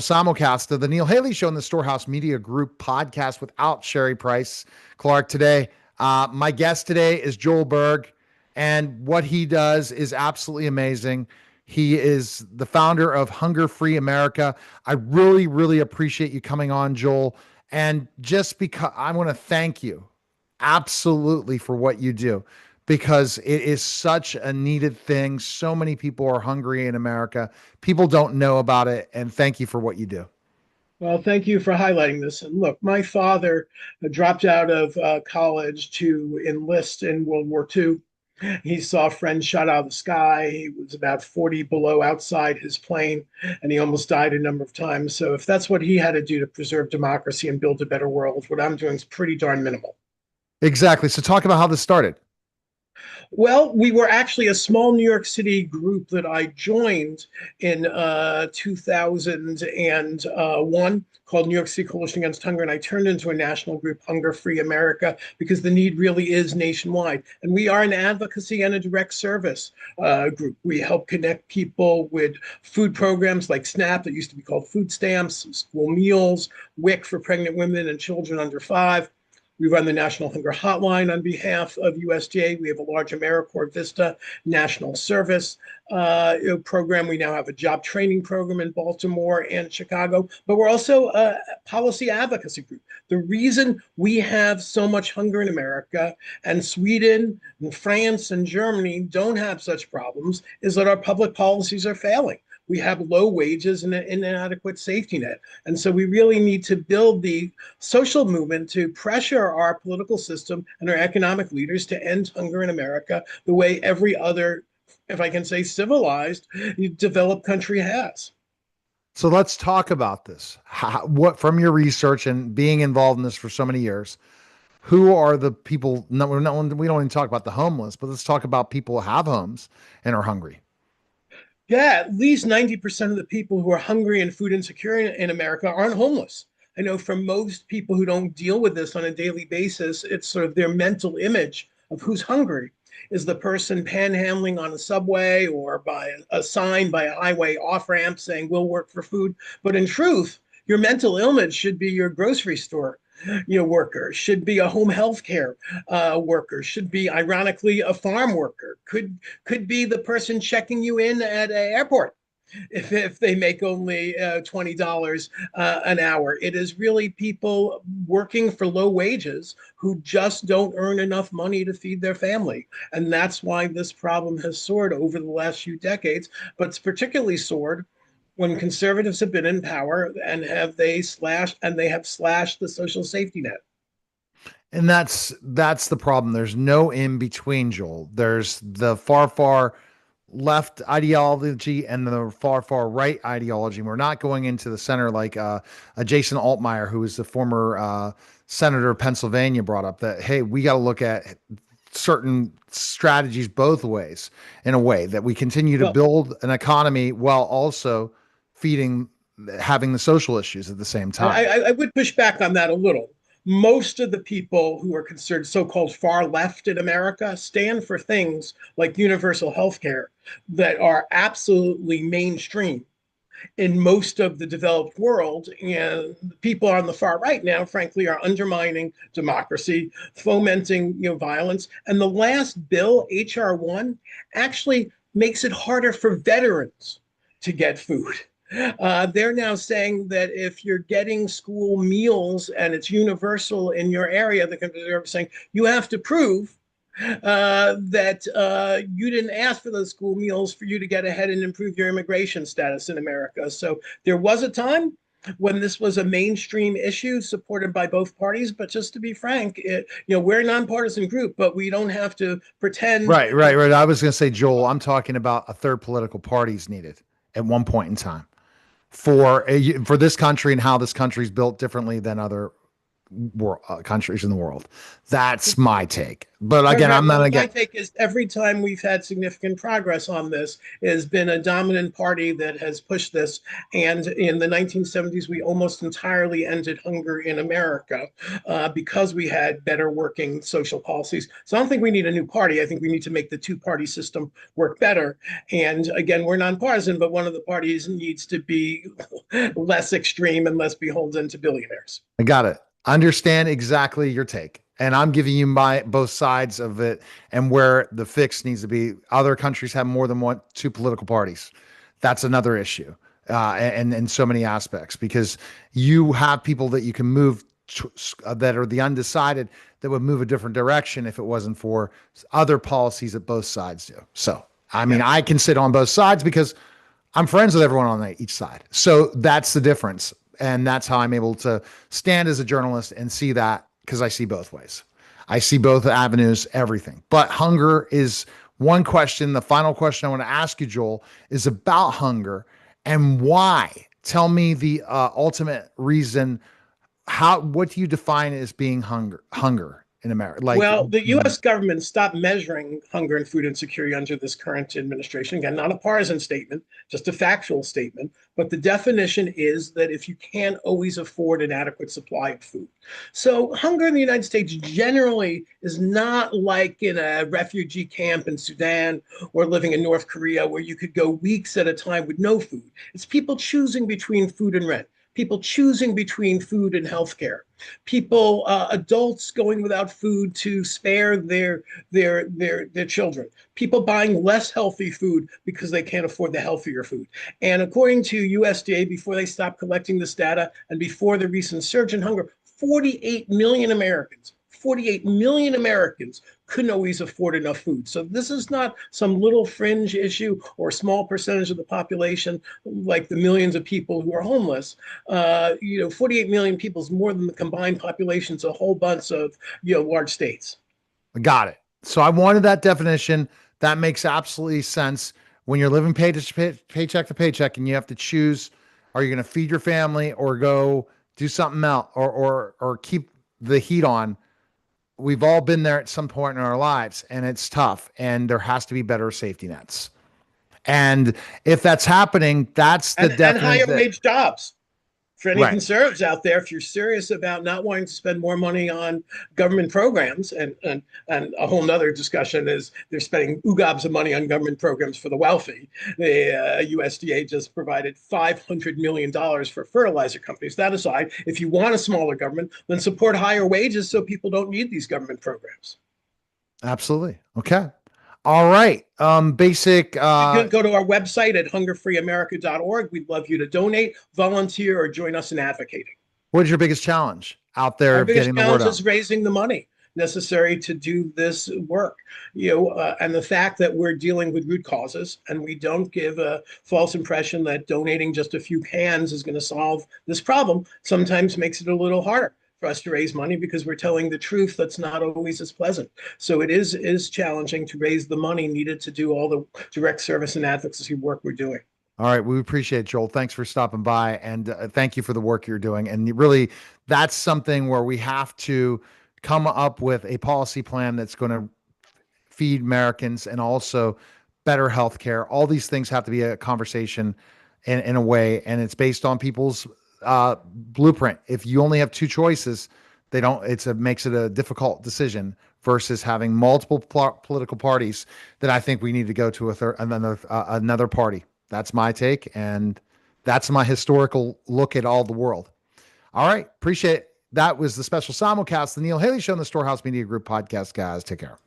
Simulcast of the Neil Haley Show in the Storehouse Media Group podcast without Sherry Price Clark today. My guest today is Joel Berg, and what he does is absolutely amazing. He is the founder of Hunger Free America. I really, really appreciate you coming on, Joel. And just because I want to thank you absolutely for what you do because it is such a needed thing. So many people are hungry in America. People don't know about it. And thank you for what you do. Well, thank you for highlighting this. And look, my father dropped out of college to enlist in World War II. He saw friends shot out of the sky. He was about 40 below outside his plane, and he almost died a number of times. So, if that's what he had to do to preserve democracy and build a better world, what I'm doing is pretty darn minimal. Exactly. So talk about how this started. Well, we were actually a small New York City group that I joined in 2001 called New York City Coalition Against Hunger. And I turned into a national group, Hunger Free America, because the need really is nationwide. And we are an advocacy and a direct service group. We help connect people with food programs like SNAP, that used to be called food stamps, school meals, WIC for pregnant women and children under 5. We run the National Hunger Hotline on behalf of USDA. We have a large AmeriCorps Vista national service program. We now have a job training program in Baltimore and Chicago, but we're also a policy advocacy group. The reason we have so much hunger in America and Sweden and France and Germany don't have such problems is that our public policies are failing. We have low wages and an inadequate safety net. And so we really need to build the social movement to pressure our political system and our economic leaders to end hunger in America the way every other, if I can say, civilized, developed country has. So let's talk about this. What from your research and being involved in this for so many years, who are the people? No, we don't even talk about the homeless, but let's talk about people who have homes and are hungry. Yeah, at least 90% of the people who are hungry and food insecure in America aren't homeless. I know for most people who don't deal with this on a daily basis, it's sort of their mental image of who's hungry is the person panhandling on a subway or by a sign by a highway off ramp saying, we'll work for food. But in truth, your mental image should be your grocery store worker, should be a home health care worker, should be ironically a farm worker, could be the person checking you in at an airport if they make only $20 an hour. It is really people working for low wages who just don't earn enough money to feed their family. And that's why this problem has soared over the last few decades, but it's particularly soared when conservatives have been in power and they have slashed the social safety net. And that's the problem. There's no in between, Joel. There's the far left ideology and the far right ideology. We're not going into the center like a Jason Altmaier, who is the former senator of Pennsylvania, brought up that, hey, we got to look at certain strategies both ways, in a way that we continue to Well, build an economy while also feeding having the social issues at the same time. I would push back on that a little. Most of the people who are considered so-called far left in America stand for things like universal health care that are absolutely mainstream in most of the developed world. And people on the far right now, frankly, are undermining democracy, fomenting violence. And the last bill, HR1, actually makes it harder for veterans to get food. They're now saying that if you're getting school meals and it's universal in your area, they're saying you have to prove that you didn't ask for those school meals for you to get ahead and improve your immigration status in America. So there was a time when this was a mainstream issue supported by both parties. But just to be frank, we're a nonpartisan group, but we don't have to pretend. Right. I was going to say, Joel, I'm talking about a third political party is needed at one point in time for this country and how this country is built differently than other. countries in the world. That's my take. But Right, again, right. I'm not Well, my again. take is every time we've had significant progress on this, it has been a dominant party that has pushed this. And in the 1970s, we almost entirely ended hunger in America because we had better working social policies. So I don't think we need a new party. I think we need to make the two-party system work better. And again, we're nonpartisan, but one of the parties needs to be less extreme and less beholden to billionaires. I got it. Understand exactly your take. And I'm giving you my both sides of it and where the fix needs to be. Other countries have more than two political parties. That's another issue, and in so many aspects, because you have people that you can move that are the undecided that would move a different direction if it wasn't for other policies that both sides do. So, I mean, Yeah. I can sit on both sides because I'm friends with everyone on each side. So that's the difference. And that's how I'm able to stand as a journalist and see that, because I see both ways. I see both avenues, everything. But hunger is one question. The final question I want to ask you, Joel, is about hunger and why. Tell me the ultimate reason. What do you define as being hunger in America? Like, Well, the US government stopped measuring hunger and food insecurity under this current administration. Again, not a partisan statement, just a factual statement. But the definition is that if you can't always afford an adequate supply of food. So, hunger in the United States generally is not like in a refugee camp in Sudan or living in North Korea where you could go weeks at a time with no food. It's people choosing between food and rent, people choosing between food and healthcare, people, adults going without food to spare their children, people buying less healthy food because they can't afford the healthier food. And according to USDA, before they stopped collecting this data and before the recent surge in hunger, 48 million Americans couldn't always afford enough food. So this is not some little fringe issue or small percentage of the population like the millions of people who are homeless. 48 million people is more than the combined populations of a whole bunch of large states. got it. So I wanted that definition. That makes absolutely sense. When you're living paycheck to paycheck and you have to choose, are you going to feed your family or go do something else or keep the heat on? We've all been there at some point in our lives, and it's tough, and there has to be better safety nets. And if that's happening, that's the And higher definite that, wage jobs. For any right. conservatives out there, if you're serious about not wanting to spend more money on government programs, and a whole nother discussion is they're spending gobs of money on government programs for the wealthy. The USDA just provided $500 million for fertilizer companies. That aside, if you want a smaller government, then support higher wages so people don't need these government programs. Absolutely. Okay. All right. Basic. You can go to our website at hungerfreeamerica.org. We'd love you to donate, volunteer, or join us in advocating. What is your biggest challenge out there Our of biggest getting the word challenge out? is raising the money necessary to do this work. And the fact that we're dealing with root causes and we don't give a false impression that donating just a few cans is going to solve this problem sometimes makes it a little harder for us to raise money because we're telling the truth that's not always as pleasant. So it is challenging to raise the money needed to do all the direct service and advocacy work we're doing. All right, we appreciate it, Joel. Thanks for stopping by, and thank you for the work you're doing. And really, that's something where we have to come up with a policy plan that's going to feed Americans and also better health care. All these things have to be a conversation in a way, and it's based on people's blueprint. If you only have two choices, they don't. Makes it a difficult decision versus having multiple political parties. That I think we need to go to another party. That's my take, and that's my historical look at all the world. All right, appreciate it. That was the special simulcast, the Neil Haley Show, on the Storehouse Media Group podcast. Guys, take care.